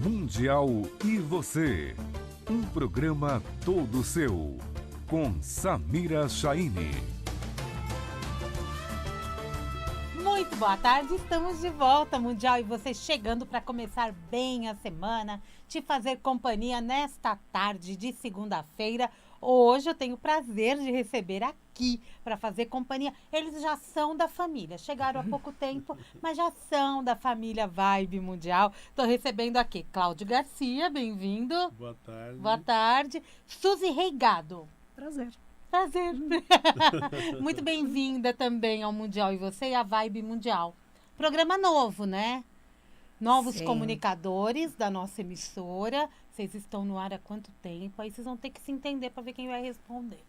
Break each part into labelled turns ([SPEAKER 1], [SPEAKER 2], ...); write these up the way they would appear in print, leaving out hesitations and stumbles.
[SPEAKER 1] Mundial e Você. Um programa todo seu, com Samira Chaine.
[SPEAKER 2] Muito boa tarde, estamos de volta, Mundial e Você, chegando para começar bem a semana, te fazer companhia nesta tarde de segunda-feira. Hoje eu tenho o prazer de receber aqui para fazer companhia. Eles já são da família, chegaram há pouco tempo, mas já são da família Vibe Mundial. Estou recebendo aqui Cláudio Garcia, bem-vindo.
[SPEAKER 3] Boa tarde.
[SPEAKER 2] Boa tarde. Suzy Reigado.
[SPEAKER 4] Prazer.
[SPEAKER 2] Prazer. Muito bem-vinda também ao Mundial e Você e a Vibe Mundial. Programa novo, né? Novos
[SPEAKER 4] Sim.
[SPEAKER 2] comunicadores da nossa emissora. Vocês estão no ar há quanto tempo? Aí vocês vão ter que se entender para ver quem vai responder.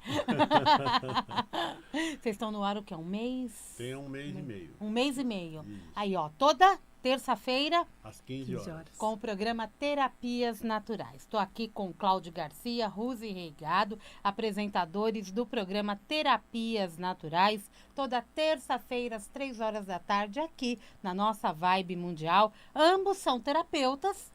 [SPEAKER 2] Vocês estão no ar o quê? Um mês?
[SPEAKER 3] Tem um mês e meio.
[SPEAKER 2] Um mês e meio.
[SPEAKER 3] Isso.
[SPEAKER 2] Aí, ó, toda terça-feira
[SPEAKER 3] Às 15 horas.
[SPEAKER 2] com o programa Terapias Naturais. Estou aqui com Cláudio Garcia, Suzy Reigado, apresentadores do programa Terapias Naturais, toda terça-feira às 3 horas da tarde, aqui na nossa Vibe Mundial. Ambos são terapeutas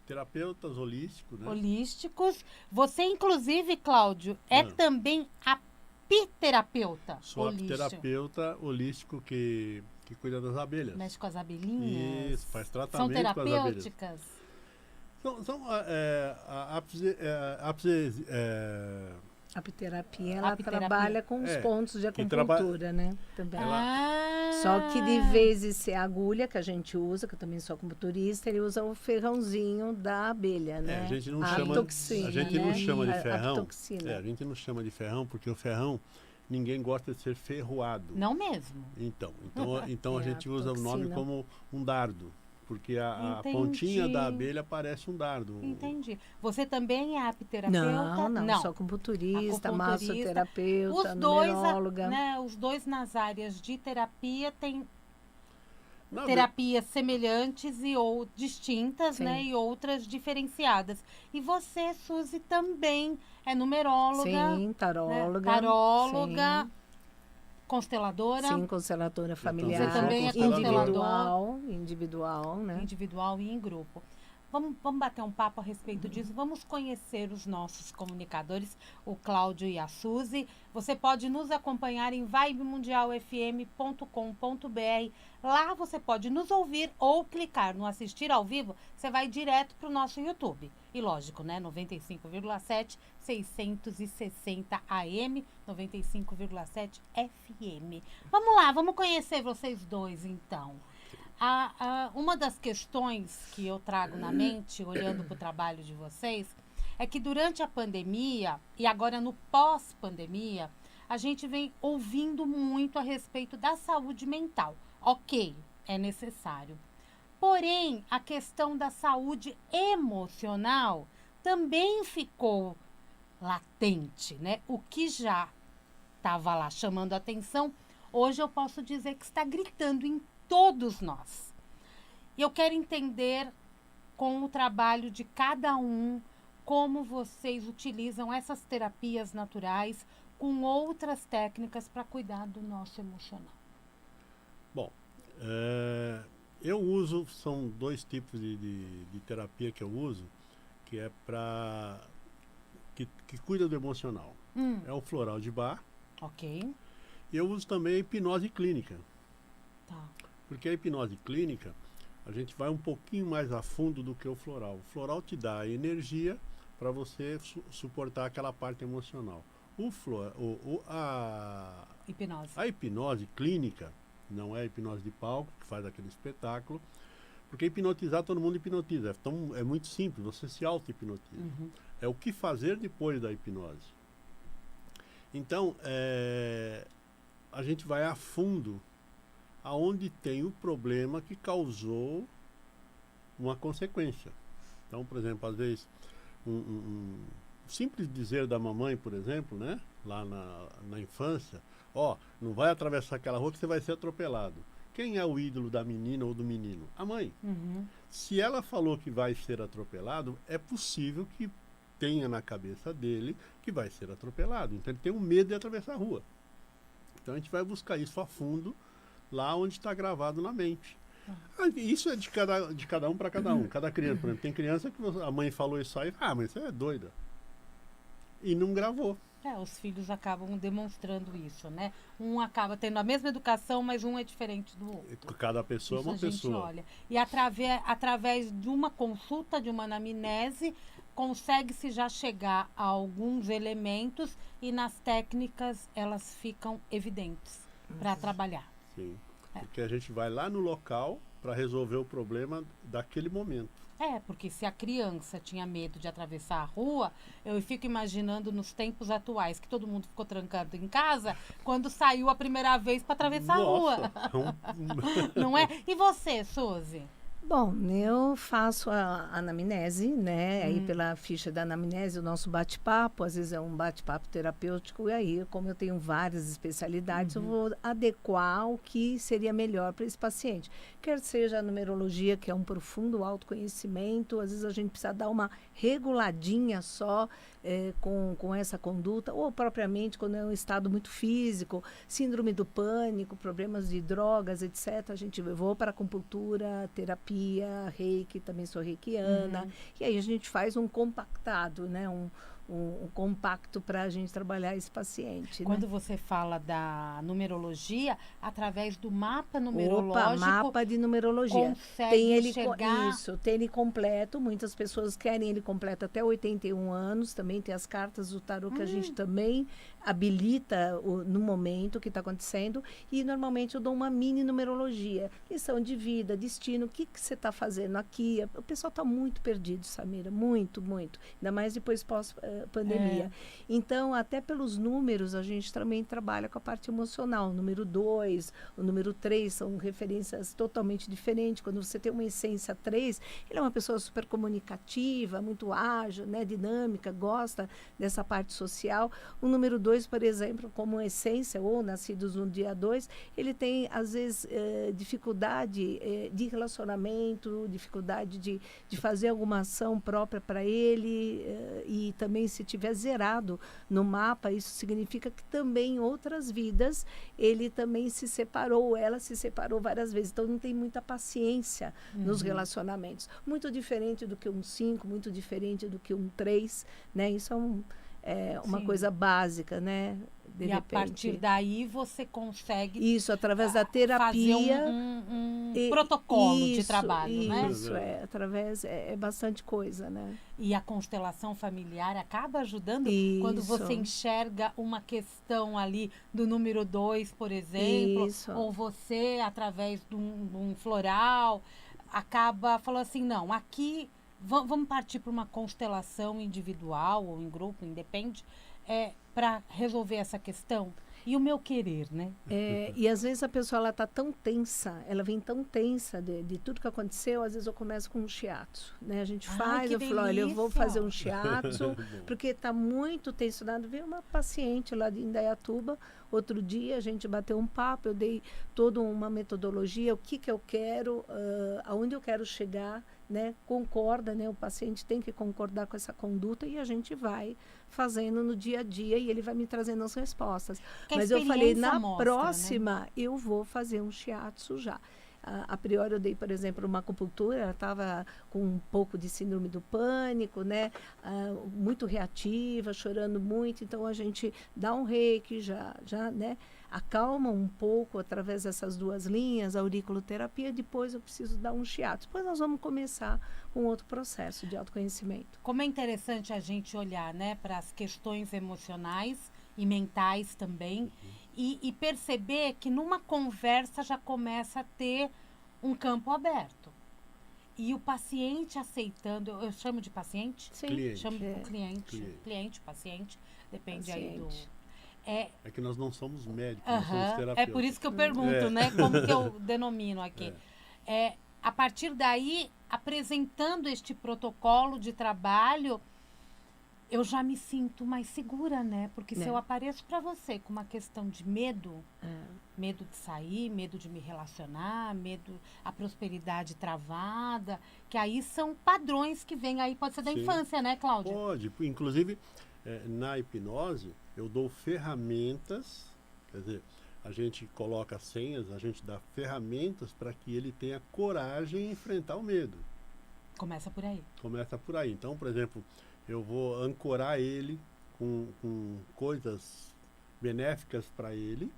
[SPEAKER 3] Terapeutas holísticos, né?
[SPEAKER 2] holísticos. Você, inclusive, Cláudio, é também apiterapeuta
[SPEAKER 3] Sou
[SPEAKER 2] holístico.
[SPEAKER 3] terapeuta holístico que cuida das abelhas.
[SPEAKER 2] Mexe com as abelhinhas.
[SPEAKER 3] Isso, faz
[SPEAKER 2] São
[SPEAKER 3] tratamento com as abelhas.
[SPEAKER 2] terapêuticas?
[SPEAKER 4] A apiterapia, ela
[SPEAKER 2] Apiterapia.
[SPEAKER 4] trabalha com os pontos de acupuntura, né? Também. Só que de vez ser a agulha que a gente usa, que eu também sou acupunturista, ele usa o ferrãozinho da abelha, né?
[SPEAKER 3] A gente não
[SPEAKER 4] a
[SPEAKER 3] chama,
[SPEAKER 4] toxina,
[SPEAKER 3] a gente não
[SPEAKER 4] né?
[SPEAKER 3] chama de
[SPEAKER 4] A
[SPEAKER 3] ferrão.
[SPEAKER 4] toxina.
[SPEAKER 3] A gente não chama de ferrão porque o ferrão ninguém gosta de ser ferroado.
[SPEAKER 2] Não mesmo.
[SPEAKER 3] Então a
[SPEAKER 4] É,
[SPEAKER 3] gente
[SPEAKER 4] a
[SPEAKER 3] usa o nome
[SPEAKER 4] toxina.
[SPEAKER 3] como um dardo, porque a
[SPEAKER 2] Entendi.
[SPEAKER 3] pontinha da abelha parece um dardo.
[SPEAKER 2] Entendi. Você também é apiterapeuta?
[SPEAKER 4] Não, sou acupunturista, massoterapeuta,
[SPEAKER 2] Os dois,
[SPEAKER 4] numeróloga.
[SPEAKER 2] né, os dois nas áreas de terapia têm
[SPEAKER 3] Na
[SPEAKER 2] terapias semelhantes ou distintas,
[SPEAKER 4] Sim.
[SPEAKER 2] né, e outras diferenciadas. E você, Suzy, também é numeróloga,
[SPEAKER 4] Sim, taróloga.
[SPEAKER 2] né, taróloga, consteladora,
[SPEAKER 4] Sim, consteladora familiar.
[SPEAKER 2] Você também é
[SPEAKER 4] individual, né?
[SPEAKER 2] individual e em grupo. Vamos bater um papo a respeito disso. Vamos conhecer os nossos comunicadores, o Cláudio e a Suzy. Você pode nos acompanhar em vibemundialfm.com.br. Lá você pode nos ouvir ou clicar no assistir ao vivo. Você vai direto para o nosso YouTube. E lógico, né? 95,7, 660 AM, 95,7 FM. Vamos lá, vamos conhecer vocês dois, então. Uma das questões que eu trago na mente, olhando para o trabalho de vocês, é que durante a pandemia e agora no pós-pandemia, a gente vem ouvindo muito a respeito da saúde mental. Ok, é necessário. Porém, a questão da saúde emocional também ficou latente, né? O que já estava lá chamando a atenção, hoje eu posso dizer que está gritando em todos nós. E eu quero entender com o trabalho de cada um como vocês utilizam essas terapias naturais com outras técnicas para cuidar do nosso emocional.
[SPEAKER 3] Bom, eu uso, são dois tipos de terapia que eu uso, que é para que cuida do emocional. É o floral de Bach.
[SPEAKER 2] Ok.
[SPEAKER 3] E eu uso também a hipnose clínica.
[SPEAKER 2] Tá.
[SPEAKER 3] Porque a hipnose clínica, a gente vai um pouquinho mais a fundo do que o floral. O floral te dá energia para você suportar aquela parte emocional.
[SPEAKER 2] Hipnose.
[SPEAKER 3] A hipnose clínica, não é a hipnose de palco, que faz aquele espetáculo, porque hipnotizar todo mundo hipnotiza. É muito simples, você se auto-hipnotiza. É o que fazer depois da hipnose. Então, a gente vai a fundo aonde tem o problema que causou uma consequência. Então, por exemplo, às vezes, um simples dizer da mamãe, por exemplo, né, lá na infância, não vai atravessar aquela rua que você vai ser atropelado. Quem é o ídolo da menina ou do menino? A mãe. Se ela falou que vai ser atropelado, é possível que tenha na cabeça dele que vai ser atropelado. Então ele tem um medo de atravessar a rua. Então a gente vai buscar isso a fundo lá onde está gravado na mente. Isso é de cada um para cada um. Cada criança, por exemplo, tem criança que a mãe falou isso aí, mas você é doida. E não gravou.
[SPEAKER 2] Os filhos acabam demonstrando isso, né? Um acaba tendo a mesma educação, mas um é diferente do outro.
[SPEAKER 3] Cada pessoa
[SPEAKER 2] isso
[SPEAKER 3] é uma pessoa.
[SPEAKER 2] Olha. E através de uma consulta, de uma anamnese, consegue-se já chegar a alguns elementos e nas técnicas elas ficam evidentes para trabalhar.
[SPEAKER 3] Sim, porque a gente vai lá no local para resolver o problema daquele momento.
[SPEAKER 2] Porque se a criança tinha medo de atravessar a rua, eu fico imaginando nos tempos atuais, que todo mundo ficou trancado em casa, quando saiu a primeira vez para atravessar a rua. Não é? E você, Suzy?
[SPEAKER 4] Bom, eu faço a anamnese, né? Aí pela ficha da anamnese, o nosso bate-papo, às vezes é um bate-papo terapêutico, e aí, como eu tenho várias especialidades, eu vou adequar o que seria melhor para esse paciente. Quer seja a numerologia, que é um profundo autoconhecimento, às vezes a gente precisa dar uma reguladinha só com essa conduta, ou propriamente quando é um estado muito físico, síndrome do pânico, problemas de drogas, etc. A gente vou para acupuntura, terapia, reiki, também sou reikiana, e aí a gente faz um compactado, né? Um compacto para a gente trabalhar esse paciente.
[SPEAKER 2] Quando
[SPEAKER 4] né?
[SPEAKER 2] você fala da numerologia, através do mapa numerológico...
[SPEAKER 4] Opa, mapa de numerologia.
[SPEAKER 2] Tem ele chegar...
[SPEAKER 4] Isso, tem ele completo. Muitas pessoas querem ele completo até 81 anos. Também tem as cartas do tarô que a gente também habilita no momento que está acontecendo. E normalmente eu dou uma mini numerologia. Lição de vida, destino, o que você está fazendo aqui? O pessoal está muito perdido, Samira. Muito, muito. Ainda mais depois pós-pandemia. Então, até pelos números, a gente também trabalha com a parte emocional. O número 2, o número 3 são referências totalmente diferentes. Quando você tem uma essência 3, ele é uma pessoa super comunicativa, muito ágil, né, dinâmica, gosta dessa parte social. O número 2, por exemplo, como essência, ou nascidos no dia 2, ele tem, às vezes, dificuldade de relacionamento, dificuldade de fazer alguma ação própria para ele, e também se tiver zerado no mapa, isso significa que também em outras vidas ele também se separou, ela se separou várias vezes, então não tem muita paciência nos relacionamentos. Muito diferente do que um 5, muito diferente do que um 3, né? Isso é uma coisa básica, né? De repente.
[SPEAKER 2] A partir daí você consegue...
[SPEAKER 4] Isso, através da terapia...
[SPEAKER 2] Fazer um protocolo de trabalho, né?
[SPEAKER 4] Isso, através... É bastante coisa, né?
[SPEAKER 2] E a constelação familiar acaba ajudando quando você enxerga uma questão ali do número 2, por exemplo, ou você, através de um floral, acaba falando assim, não, aqui vamos partir para uma constelação individual ou em grupo, independe, para resolver essa questão. E o meu querer, né?
[SPEAKER 4] E às vezes a pessoa ela está tão tensa, ela vem tão tensa de tudo que aconteceu, às vezes eu começo com um shiatsu, né? A gente faz, eu falo, olha, eu vou fazer um shiatsu, porque está muito tensionado. Veio uma paciente lá de Indaiatuba, outro dia a gente bateu um papo, eu dei toda uma metodologia, o que eu quero, aonde eu quero chegar, né? Concorda, né? O paciente tem que concordar com essa conduta e a gente vai fazendo no dia a dia e ele vai me trazendo as respostas. Mas eu falei, na próxima, né? Eu vou fazer um shiatsu já. A priori eu dei, por exemplo, uma acupuntura, ela estava com um pouco de síndrome do pânico, né? Muito reativa, chorando muito, então a gente dá um reiki, já, né? Acalma um pouco através dessas duas linhas, a auriculoterapia, depois eu preciso dar um shiatsu. Depois nós vamos começar um outro processo de autoconhecimento.
[SPEAKER 2] Como é interessante a gente olhar, né, para as questões emocionais e mentais também, e perceber que numa conversa já começa a ter um campo aberto. E o paciente aceitando, eu chamo de paciente?
[SPEAKER 4] Sim.
[SPEAKER 3] Cliente.
[SPEAKER 2] Chamo de cliente, paciente, depende aí do...
[SPEAKER 3] É que nós não somos médicos, nós somos terapeutas.
[SPEAKER 2] É por isso que eu pergunto, né? Como que eu denomino aqui. A partir daí, apresentando este protocolo de trabalho, eu já me sinto mais segura, né? Porque se eu apareço para você com uma questão de medo, medo de sair, medo de me relacionar, medo a prosperidade travada, que aí são padrões que vêm aí, pode ser da infância, né, Cláudia?
[SPEAKER 3] Pode, inclusive na hipnose eu dou ferramentas, quer dizer, a gente coloca senhas, a gente dá ferramentas para que ele tenha coragem em enfrentar o medo.
[SPEAKER 2] Começa por aí.
[SPEAKER 3] Começa por aí. Então, por exemplo, eu vou ancorar ele com coisas benéficas para ele,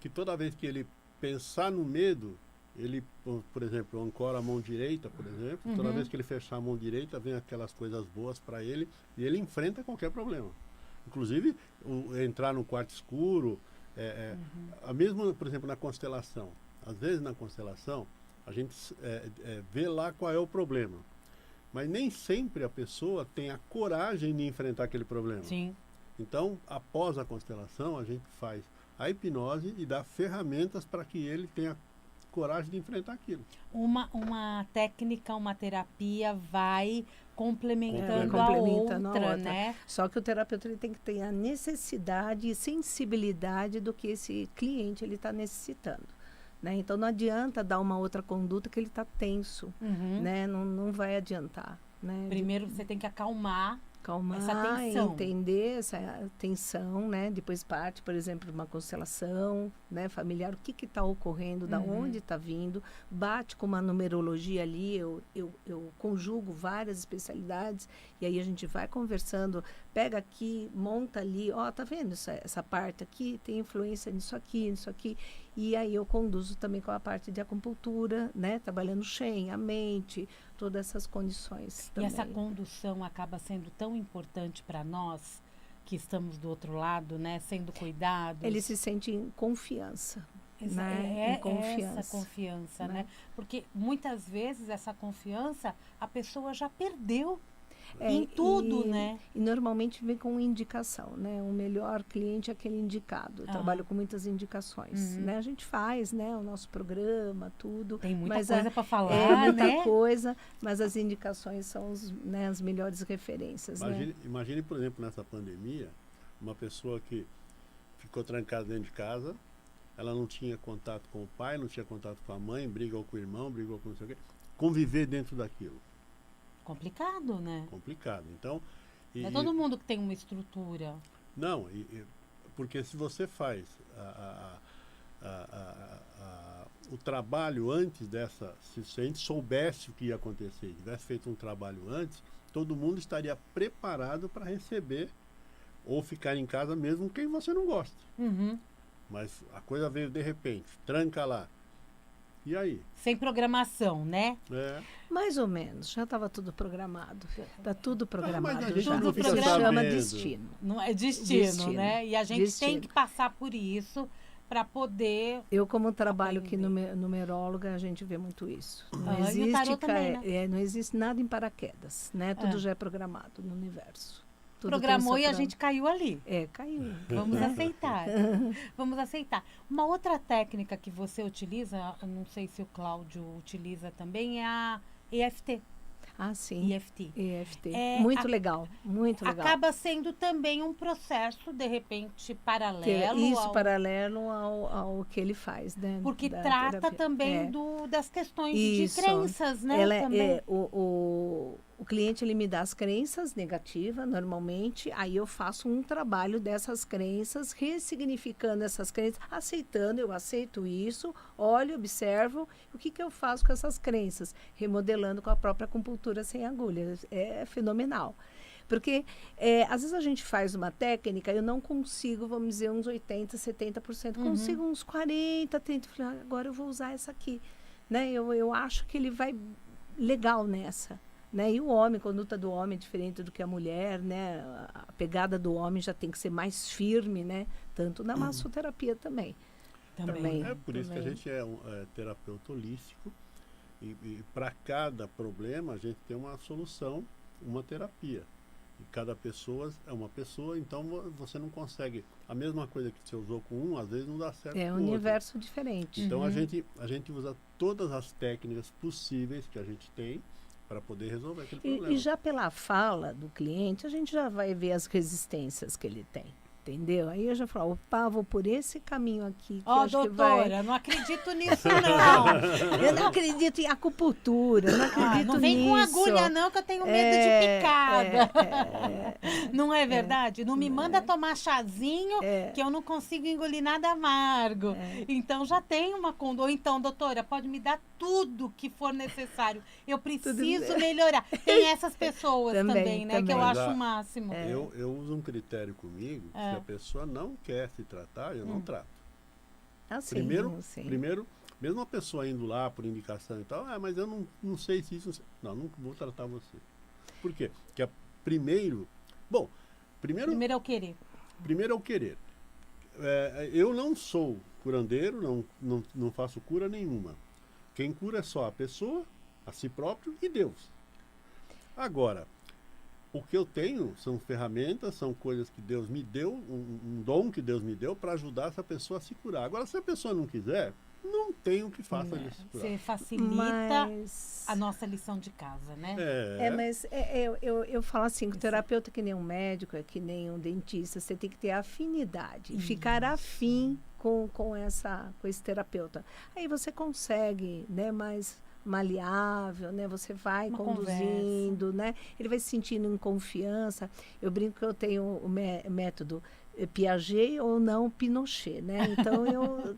[SPEAKER 3] que toda vez que ele pensar no medo, ele, por exemplo, eu ancoro a mão direita, por exemplo, toda vez que ele fechar a mão direita, vem aquelas coisas boas para ele e ele enfrenta qualquer problema. Inclusive, entrar no quarto escuro, a mesma, por exemplo, na constelação. Às vezes na constelação, a gente vê lá qual é o problema. Mas nem sempre a pessoa tem a coragem de enfrentar aquele problema.
[SPEAKER 2] Sim.
[SPEAKER 3] Então, após a constelação, a gente faz a hipnose e dá ferramentas para que ele tenha coragem de enfrentar aquilo.
[SPEAKER 2] Uma técnica, uma terapia vai complementando
[SPEAKER 4] Complementando
[SPEAKER 2] a
[SPEAKER 4] a
[SPEAKER 2] outra,
[SPEAKER 4] outra.
[SPEAKER 2] né?
[SPEAKER 4] Só que o terapeuta ele tem que ter a necessidade e sensibilidade do que esse cliente ele está necessitando. Né? Então não adianta dar uma outra conduta que ele está tenso, né? Não vai adiantar. Né?
[SPEAKER 2] Primeiro você tem que acalmar essa tensão.
[SPEAKER 4] Entender essa tensão, né? Depois parte, por exemplo, uma constelação, né? Familiar, o que está ocorrendo, da onde está vindo, bate com uma numerologia ali, eu conjugo várias especialidades e aí a gente vai conversando, pega aqui, monta ali, ó, tá vendo essa parte aqui, tem influência nisso aqui, e aí eu conduzo também com a parte de acupuntura, né? Trabalhando o Shen, a mente, todas essas condições
[SPEAKER 2] E
[SPEAKER 4] também.
[SPEAKER 2] essa condução acaba sendo tão importante para nós que estamos do outro lado, né? Sendo cuidados.
[SPEAKER 4] Ele se sente em confiança.
[SPEAKER 2] Né?
[SPEAKER 4] Em confiança.
[SPEAKER 2] Essa confiança, né? Porque muitas vezes essa confiança a pessoa já perdeu em tudo, né?
[SPEAKER 4] E normalmente vem com indicação, né? O melhor cliente é aquele indicado. Eu trabalho com muitas indicações, né? A gente faz, né? O nosso programa, tudo.
[SPEAKER 2] Tem muita
[SPEAKER 4] mas
[SPEAKER 2] coisa para falar,
[SPEAKER 4] muita
[SPEAKER 2] né?
[SPEAKER 4] coisa, mas as indicações são as melhores referências,
[SPEAKER 3] Imagine, por exemplo, nessa pandemia, uma pessoa que ficou trancada dentro de casa, ela não tinha contato com o pai, não tinha contato com a mãe, brigou com o irmão, brigou com não sei o quê. Conviver dentro daquilo.
[SPEAKER 2] Complicado, né?
[SPEAKER 3] Complicado. Então,
[SPEAKER 2] Não é todo mundo que tem uma estrutura.
[SPEAKER 3] Não, porque se você faz o trabalho antes dessa, se a gente soubesse o que ia acontecer, tivesse feito um trabalho antes, todo mundo estaria preparado para receber ou ficar em casa mesmo quem você não gosta. Mas a coisa veio de repente, tranca lá. E aí?
[SPEAKER 2] Sem programação, né?
[SPEAKER 4] Mais ou menos, já estava tudo programado. Está tudo programado.
[SPEAKER 3] Mas a gente
[SPEAKER 4] já.
[SPEAKER 3] não fica
[SPEAKER 4] Se chama
[SPEAKER 3] sabendo.
[SPEAKER 4] destino.
[SPEAKER 2] Não é destino, né? E a gente tem
[SPEAKER 4] Destino.
[SPEAKER 2] que passar por isso para poder.
[SPEAKER 4] Eu, como trabalho aqui
[SPEAKER 2] aprender.
[SPEAKER 4] numeróloga, a gente vê muito isso. Não,
[SPEAKER 2] Ah, e o tarô também, né?
[SPEAKER 4] não existe nada em paraquedas, né? Tudo já é programado no universo. Tudo
[SPEAKER 2] Programou
[SPEAKER 4] tem
[SPEAKER 2] e a
[SPEAKER 4] seu
[SPEAKER 2] gente caiu ali.
[SPEAKER 4] caiu.
[SPEAKER 2] Vamos aceitar. Vamos aceitar. Uma outra técnica que você utiliza, eu não sei se o Cláudio utiliza também, é a EFT.
[SPEAKER 4] Ah, sim.
[SPEAKER 2] EFT.
[SPEAKER 4] EFT.
[SPEAKER 2] É,
[SPEAKER 4] Muito legal, muito legal.
[SPEAKER 2] Acaba sendo também um processo, de repente, paralelo.
[SPEAKER 4] Paralelo ao que ele faz, né?
[SPEAKER 2] Porque
[SPEAKER 4] da
[SPEAKER 2] trata
[SPEAKER 4] terapia.
[SPEAKER 2] também das questões
[SPEAKER 4] Isso.
[SPEAKER 2] de crenças, né? também.
[SPEAKER 4] O cliente ele me dá as crenças negativas, normalmente, aí eu faço um trabalho dessas crenças, ressignificando essas crenças, aceitando, eu aceito isso, olho, observo, o que eu faço com essas crenças? Remodelando com a própria acupuntura sem agulhas, é fenomenal. Porque, às vezes a gente faz uma técnica, eu não consigo, vamos dizer, uns 80%, 70%, consigo uns 40%, 30%, agora eu vou usar essa aqui. Né? Eu acho que ele vai legal nessa. Né? E o homem, a conduta do homem é diferente do que a mulher, né? A pegada do homem já tem que ser mais firme, né? Tanto na massoterapia também.
[SPEAKER 3] É por isso que a gente é terapeuta holístico e para cada problema a gente tem uma solução, uma terapia. E cada pessoa é uma pessoa, então você não consegue. A mesma coisa que você usou com um, às vezes não dá certo com
[SPEAKER 4] um
[SPEAKER 3] outro.
[SPEAKER 4] universo diferente.
[SPEAKER 3] Então a gente usa todas as técnicas possíveis que a gente tem para poder resolver aquele problema.
[SPEAKER 4] E já pela fala do cliente, a gente já vai ver as resistências que ele tem. Entendeu? Aí eu já falo, opa, vou por esse caminho aqui. Que eu
[SPEAKER 2] Ó,
[SPEAKER 4] acho que
[SPEAKER 2] doutora,
[SPEAKER 4] vai...
[SPEAKER 2] não acredito nisso, não.
[SPEAKER 4] Eu não acredito em acupuntura, não acredito
[SPEAKER 2] Não vem com
[SPEAKER 4] nisso.
[SPEAKER 2] agulha, não, que eu tenho medo de picada. Não é verdade? Não me manda tomar chazinho, que eu não consigo engolir nada amargo. Então já tem uma conduta. Ou então, doutora, pode me dar tudo que for necessário. Eu preciso melhorar. Tem essas pessoas também, né? Que eu
[SPEAKER 3] Mas
[SPEAKER 2] acho o máximo.
[SPEAKER 3] Eu uso um critério comigo, se a pessoa não quer se tratar, eu não trato.
[SPEAKER 4] Assim,
[SPEAKER 3] Primeiro, mesmo a pessoa indo lá por indicação e tal, mas eu não sei se isso... Não vou tratar você. Por quê? Porque primeiro
[SPEAKER 2] Primeiro é o querer.
[SPEAKER 3] Primeiro é o querer. Eu não sou curandeiro, não faço cura nenhuma. Quem cura é só a pessoa, a si próprio e Deus. Agora, o que eu tenho são ferramentas, são coisas que Deus me deu, um dom que Deus me deu para ajudar essa pessoa a se curar. Agora, se a pessoa não quiser, não tem o que faça ele se curar.
[SPEAKER 2] Você facilita a nossa lição de casa, né?
[SPEAKER 4] Mas eu falo assim, que o terapeuta é que nem um médico, é que nem um dentista, você tem que ter afinidade, ficar afim com esse terapeuta. Aí você consegue, né, mais maleável, né? Você vai conduzindo, né? Ele vai se sentindo em confiança. Eu brinco que eu tenho o método Piaget ou não Pinochet, né? Então,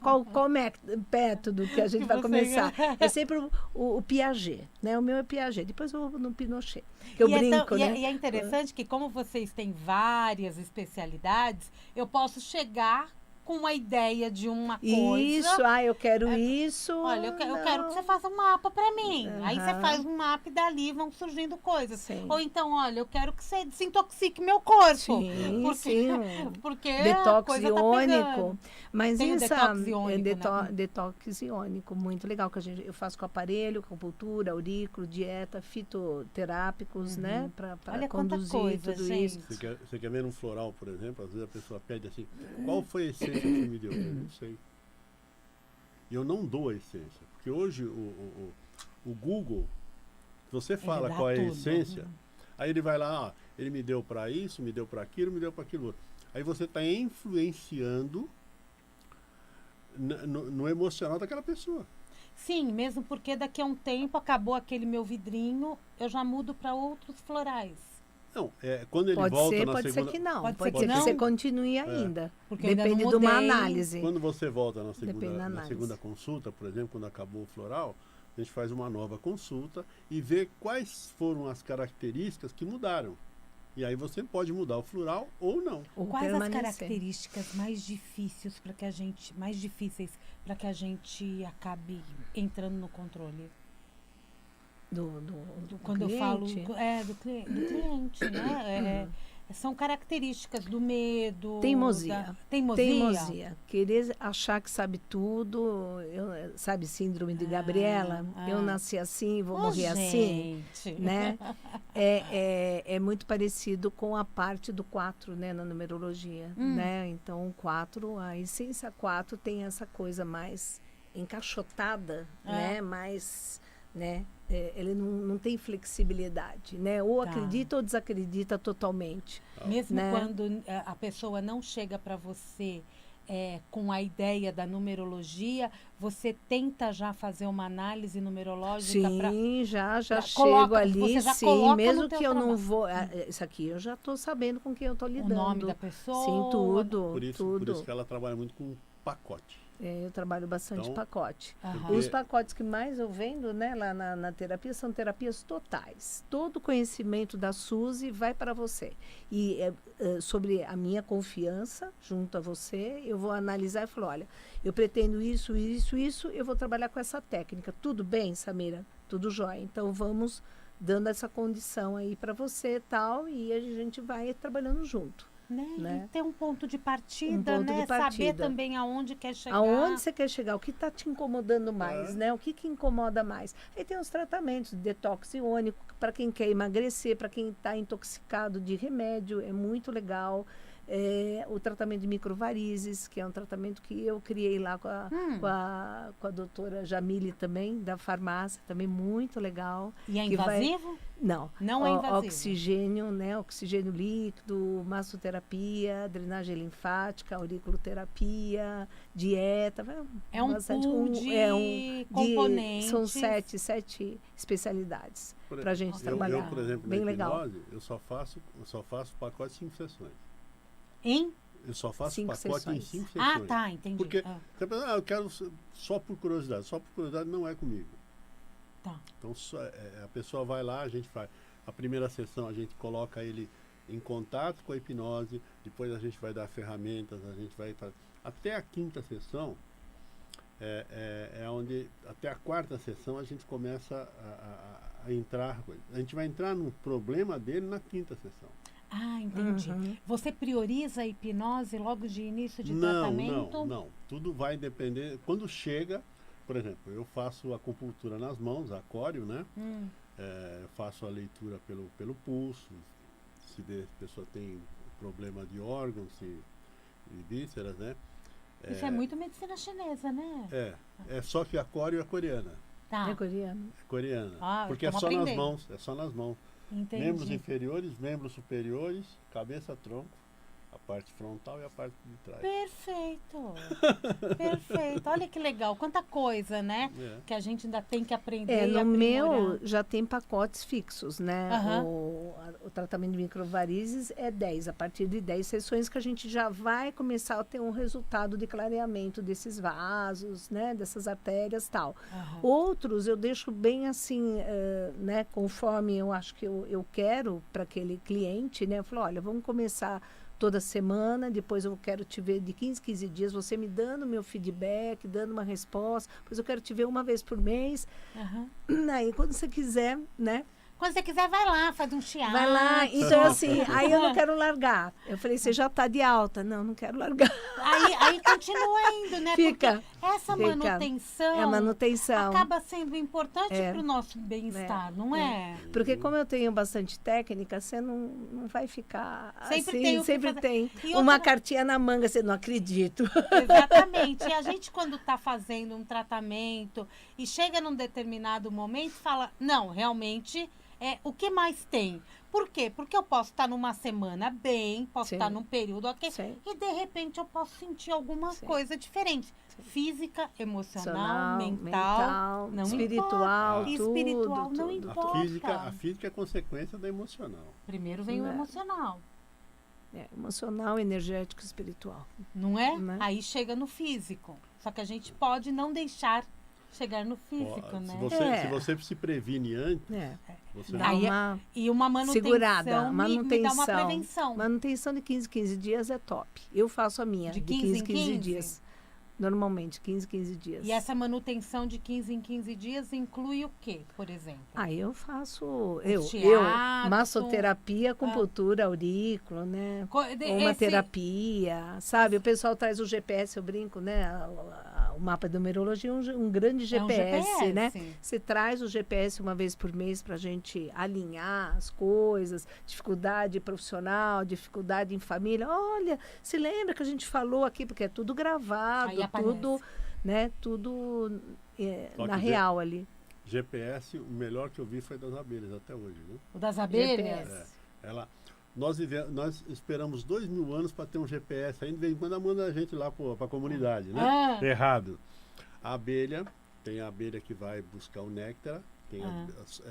[SPEAKER 4] qual método que a gente vai começar? É sempre o Piaget, né? O meu é Piaget, depois eu vou no Pinochet. Que eu brinco, né?
[SPEAKER 2] E é interessante que, como vocês têm várias especialidades, eu posso chegar com uma ideia de uma coisa.
[SPEAKER 4] Isso, eu quero isso.
[SPEAKER 2] Olha, eu quero que você faça um mapa para mim. Aí você faz um mapa e dali vão surgindo coisas.
[SPEAKER 4] Sim.
[SPEAKER 2] Ou então, olha, eu quero que você desintoxique meu corpo.
[SPEAKER 4] Sim,
[SPEAKER 2] porque
[SPEAKER 4] detox
[SPEAKER 2] a coisa
[SPEAKER 4] iônico. Mas
[SPEAKER 2] tem
[SPEAKER 4] isso
[SPEAKER 2] detox iônico,
[SPEAKER 4] detox iônico, muito legal, que eu faço com aparelho, acupuntura, aurículo, dieta, fitoterápicos, né? Para conduzir tudo isso.
[SPEAKER 3] Você quer ver um floral, por exemplo? Às vezes a pessoa pede assim, qual foi a essência que você me deu? Eu não sei. E eu não dou a essência. Porque hoje o Google, se você fala qual é a essência, aí ele vai lá, ele me deu para isso, me deu para aquilo, me deu para aquilo outro. Aí você está influenciando no emocional daquela pessoa.
[SPEAKER 2] Sim, mesmo porque daqui a um tempo acabou aquele meu vidrinho, eu já mudo para outros florais.
[SPEAKER 3] Não, quando ele volta na segunda...
[SPEAKER 4] Pode ser que não.
[SPEAKER 2] Pode
[SPEAKER 4] ser
[SPEAKER 2] que
[SPEAKER 4] que você continue ainda.
[SPEAKER 2] Porque
[SPEAKER 4] depende de uma análise.
[SPEAKER 3] Quando você volta na segunda consulta, por exemplo, quando acabou o floral, a gente faz uma nova consulta e vê quais foram as características que mudaram. E aí você pode mudar o floral ou não.
[SPEAKER 2] Quais as características mais difíceis para que a gente acabe entrando no controle? Quando
[SPEAKER 4] cliente?
[SPEAKER 2] Eu falo do cliente, né? São características do medo.
[SPEAKER 4] Teimosia.
[SPEAKER 2] Teimosia.
[SPEAKER 4] Querer achar que sabe tudo. Sabe, síndrome de Gabriela? Eu nasci assim, vou morrer assim. Né? É muito parecido com a parte do 4, né, na numerologia. Né? Então, o 4, a essência 4 tem essa coisa mais encaixotada, né? Mais... né? Ele não tem flexibilidade, né? Ou acredita ou desacredita totalmente.
[SPEAKER 2] Mesmo
[SPEAKER 4] né?
[SPEAKER 2] quando a pessoa não chega para você com a ideia da numerologia, você tenta já fazer uma análise numerológica?
[SPEAKER 4] Sim, já chego ali, sim. Mesmo que eu não vou... isso aqui eu já estou sabendo com quem eu estou lidando.
[SPEAKER 2] O nome da pessoa?
[SPEAKER 4] Sim, tudo.
[SPEAKER 3] Por isso que ela trabalha muito com pacote.
[SPEAKER 4] Eu trabalho bastante pacote.
[SPEAKER 2] Aham.
[SPEAKER 4] Os pacotes que mais eu vendo, né, lá na terapia são terapias totais. Todo o conhecimento da Suzy vai para você. E sobre a minha confiança junto a você, eu vou analisar e falar, olha, eu pretendo isso, eu vou trabalhar com essa técnica. Tudo bem, Samira? Tudo jóia. Então, vamos dando essa condição aí para você tal, e a gente vai trabalhando junto.
[SPEAKER 2] Né? Ter um ponto de partida, né? Saber também aonde quer chegar.
[SPEAKER 4] Aonde você quer chegar, o que está te incomodando mais, né? O que incomoda mais. Aí tem os tratamentos de detox iônico, para quem quer emagrecer, para quem está intoxicado de remédio, é muito legal. o tratamento de microvarizes, que é um tratamento que eu criei lá com a doutora Jamile também, da farmácia, também muito legal.
[SPEAKER 2] E é
[SPEAKER 4] que
[SPEAKER 2] invasivo?
[SPEAKER 4] Não.
[SPEAKER 2] Não é invasivo.
[SPEAKER 4] Oxigênio, né? Oxigênio líquido, massoterapia, drenagem linfática, auriculoterapia, dieta.
[SPEAKER 2] É um pool de componentes.
[SPEAKER 4] São sete especialidades para a gente trabalhar.
[SPEAKER 3] Eu, por exemplo,
[SPEAKER 4] bem
[SPEAKER 3] na
[SPEAKER 4] legal.
[SPEAKER 3] hipnose, eu só faço pacote de 5 sessões.
[SPEAKER 2] Hein?
[SPEAKER 3] Eu só faço
[SPEAKER 4] 5
[SPEAKER 3] pacote
[SPEAKER 4] sessões.
[SPEAKER 3] em 5 sessões.
[SPEAKER 2] Ah, tá, entendi.
[SPEAKER 3] Porque você pensa, eu quero só por curiosidade. Só por curiosidade não é comigo.
[SPEAKER 2] Tá.
[SPEAKER 3] Então a pessoa vai lá, a gente faz. A primeira sessão a gente coloca ele em contato com a hipnose, depois a gente vai dar ferramentas, a gente vai fazer. Até a 5ª sessão é onde, até a 4ª sessão a gente começa a entrar. A gente vai entrar no problema dele na 5ª sessão.
[SPEAKER 2] Ah, entendi. Você prioriza a hipnose logo de início de tratamento?
[SPEAKER 3] Não. Tudo vai depender. Quando chega, por exemplo, eu faço acupuntura nas mãos, acório, né? Eu faço a leitura pelo pulso, se a pessoa tem problema de órgãos e vísceras, né?
[SPEAKER 2] Isso é muito medicina chinesa, né?
[SPEAKER 3] É só que acório é coreana.
[SPEAKER 2] Tá.
[SPEAKER 4] É coreano.
[SPEAKER 3] É coreana.
[SPEAKER 2] Ah,
[SPEAKER 3] porque é
[SPEAKER 2] estamos
[SPEAKER 3] só nas
[SPEAKER 2] aprendendo.
[SPEAKER 3] mãos. É só nas mãos.
[SPEAKER 2] Entendi.
[SPEAKER 3] Membros inferiores, membros superiores, cabeça, tronco, a parte frontal e a parte de trás.
[SPEAKER 2] Perfeito. Perfeito. Olha que legal. Quanta coisa, né? Que a gente ainda tem que aprender.
[SPEAKER 4] No
[SPEAKER 2] e
[SPEAKER 4] meu
[SPEAKER 2] aprimorar.
[SPEAKER 4] já tem pacotes fixos, né? O tratamento de microvarizes é 10. A partir de 10 sessões que a gente já vai começar a ter um resultado de clareamento desses vasos, né? Dessas artérias e tal. Outros eu deixo bem assim, né? Conforme eu acho que eu quero para aquele cliente, né? Eu falo, olha, vamos começar toda semana, depois eu quero te ver de 15 dias, você me dando meu feedback, dando uma resposta, depois eu quero te ver uma vez por mês. Aí, quando você quiser, né?
[SPEAKER 2] Quando você quiser, vai lá, faz um shiatsu.
[SPEAKER 4] Vai lá. Então, assim, aí eu não quero largar. Eu falei, você já está de alta. Não quero largar.
[SPEAKER 2] Aí continua indo, né?
[SPEAKER 4] Fica.
[SPEAKER 2] Porque essa manutenção,
[SPEAKER 4] É manutenção.
[SPEAKER 2] acaba sendo importante para o nosso bem-estar, não é?
[SPEAKER 4] Porque como eu tenho bastante técnica, você não vai ficar
[SPEAKER 2] Sempre
[SPEAKER 4] assim.
[SPEAKER 2] tem o que
[SPEAKER 4] Sempre
[SPEAKER 2] fazer.
[SPEAKER 4] tem
[SPEAKER 2] E
[SPEAKER 4] uma
[SPEAKER 2] outra-
[SPEAKER 4] cartinha na manga, você não acredito.
[SPEAKER 2] Exatamente. E a gente, quando está fazendo um tratamento e chega num determinado momento, fala, não, realmente, o que mais tem? Por quê? Porque eu posso estar numa semana bem, posso
[SPEAKER 4] Sim.
[SPEAKER 2] estar num período ok,
[SPEAKER 4] Sim.
[SPEAKER 2] e de repente eu posso sentir alguma
[SPEAKER 4] Sim.
[SPEAKER 2] coisa diferente.
[SPEAKER 4] Sim.
[SPEAKER 2] Física, emocional,
[SPEAKER 4] Emocional,
[SPEAKER 2] mental, não
[SPEAKER 4] espiritual,
[SPEAKER 2] importa.
[SPEAKER 4] tudo,
[SPEAKER 2] Espiritual não
[SPEAKER 4] tudo.
[SPEAKER 2] importa.
[SPEAKER 3] A física é consequência da emocional.
[SPEAKER 2] Primeiro vem o emocional,
[SPEAKER 4] Emocional, energético, espiritual.
[SPEAKER 2] não é?
[SPEAKER 4] Né?
[SPEAKER 2] Aí chega no físico. Só que a gente pode não deixar chegar no físico, né?
[SPEAKER 3] Se você se previne antes, você
[SPEAKER 4] Dá
[SPEAKER 2] Aí
[SPEAKER 4] uma
[SPEAKER 2] E uma manutenção
[SPEAKER 4] segurada,
[SPEAKER 2] me dá uma prevenção.
[SPEAKER 4] Manutenção de 15 dias é top. Eu faço a minha
[SPEAKER 2] De
[SPEAKER 4] de
[SPEAKER 2] 15 em
[SPEAKER 4] 15
[SPEAKER 2] 15?
[SPEAKER 4] dias. Normalmente, 15 dias.
[SPEAKER 2] E essa manutenção de 15 em 15 dias inclui o quê, por exemplo?
[SPEAKER 4] Aí eu faço,
[SPEAKER 2] shiatsu.
[SPEAKER 4] massoterapia, acupuntura, aurículo, né? Ou uma
[SPEAKER 2] Esse-
[SPEAKER 4] terapia, sabe? O pessoal traz o GPS, eu brinco, né? O mapa de numerologia é um grande GPS, né? Você traz o GPS uma vez por mês para a gente alinhar as coisas, dificuldade profissional, dificuldade em família. Olha, se lembra que a gente falou aqui, porque é tudo gravado,
[SPEAKER 2] Aí aparece.
[SPEAKER 4] tudo, né? Tudo
[SPEAKER 3] Só
[SPEAKER 4] na
[SPEAKER 3] que
[SPEAKER 4] real ali.
[SPEAKER 3] GPS, o melhor que eu vi foi das abelhas até hoje, né?
[SPEAKER 2] O das abelhas?
[SPEAKER 4] GPS.
[SPEAKER 3] Nós esperamos 2000 anos para ter um GPS, ainda de vez em quando manda a gente lá para a comunidade, né?
[SPEAKER 2] Ah.
[SPEAKER 3] Errado. A abelha, tem a abelha que vai buscar o néctar,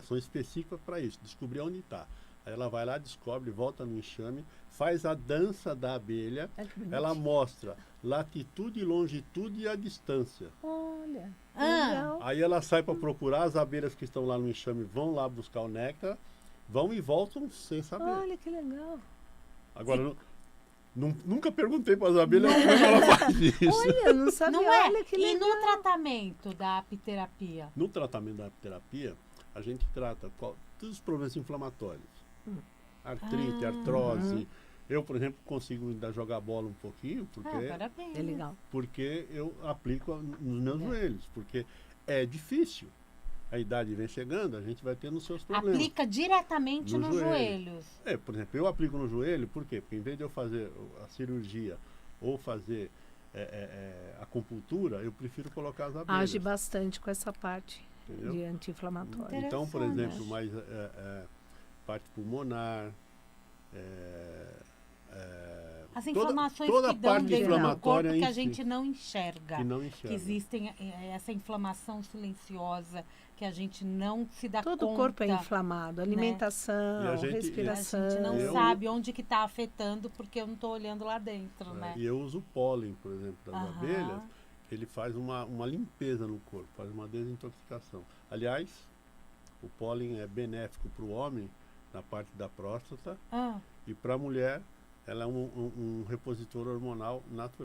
[SPEAKER 3] são específicas para isso, descobrir onde está. Aí ela vai lá, descobre, volta no enxame, faz a dança da abelha, ela mostra latitude, longitude e a distância.
[SPEAKER 4] Olha,
[SPEAKER 2] Ah.
[SPEAKER 4] legal.
[SPEAKER 3] Aí ela sai para procurar, as abelhas que estão lá no enxame vão lá buscar o néctar, vão e voltam sem saber.
[SPEAKER 4] Olha que legal.
[SPEAKER 3] Agora, nunca perguntei para as abelhas como ela faz isso.
[SPEAKER 4] Olha, eu não sabia.
[SPEAKER 2] Não é?
[SPEAKER 4] Olha que
[SPEAKER 2] E
[SPEAKER 4] legal.
[SPEAKER 2] no tratamento da apiterapia?
[SPEAKER 3] No tratamento da apiterapia, a gente trata todos os problemas inflamatórios. Artrite, artrose. Eu, por exemplo, consigo ainda jogar bola um pouquinho,
[SPEAKER 2] Parabéns.
[SPEAKER 4] É legal.
[SPEAKER 3] porque eu aplico nos meus joelhos, porque é difícil. a idade vem chegando, a gente vai tendo os seus problemas.
[SPEAKER 2] Aplica diretamente
[SPEAKER 3] No
[SPEAKER 2] nos
[SPEAKER 3] joelho.
[SPEAKER 2] joelhos.
[SPEAKER 3] Por exemplo, eu aplico no joelho, por quê? Porque em vez de eu fazer a cirurgia ou fazer acupuntura, eu prefiro colocar as abelhas.
[SPEAKER 4] Age bastante com essa parte
[SPEAKER 3] Entendeu?
[SPEAKER 4] de anti-inflamatório.
[SPEAKER 3] Então, por
[SPEAKER 2] Interessante.
[SPEAKER 3] exemplo, mais parte pulmonar,
[SPEAKER 2] As inflamações
[SPEAKER 3] toda
[SPEAKER 2] que
[SPEAKER 3] a
[SPEAKER 2] dão
[SPEAKER 3] parte
[SPEAKER 2] dentro do corpo
[SPEAKER 3] inflamatória
[SPEAKER 2] que
[SPEAKER 3] em
[SPEAKER 2] a
[SPEAKER 3] si,
[SPEAKER 2] gente não enxerga.
[SPEAKER 3] que não
[SPEAKER 2] Que
[SPEAKER 3] enxerga.
[SPEAKER 2] existem essa inflamação silenciosa que a gente não se dá
[SPEAKER 4] Todo
[SPEAKER 2] conta.
[SPEAKER 4] o corpo é inflamado, alimentação,
[SPEAKER 3] E a gente-
[SPEAKER 2] A
[SPEAKER 4] respiração.
[SPEAKER 2] gente não
[SPEAKER 3] Eu-
[SPEAKER 2] sabe onde que está afetando porque eu não estou olhando lá dentro, né?
[SPEAKER 3] E eu uso o pólen, por exemplo, das
[SPEAKER 2] Aham.
[SPEAKER 3] abelhas, ele faz uma limpeza no corpo, faz uma desintoxicação. Aliás, o pólen é benéfico para o homem na parte da próstata
[SPEAKER 2] Ah,
[SPEAKER 3] e para a mulher ela é um repositor hormonal natural.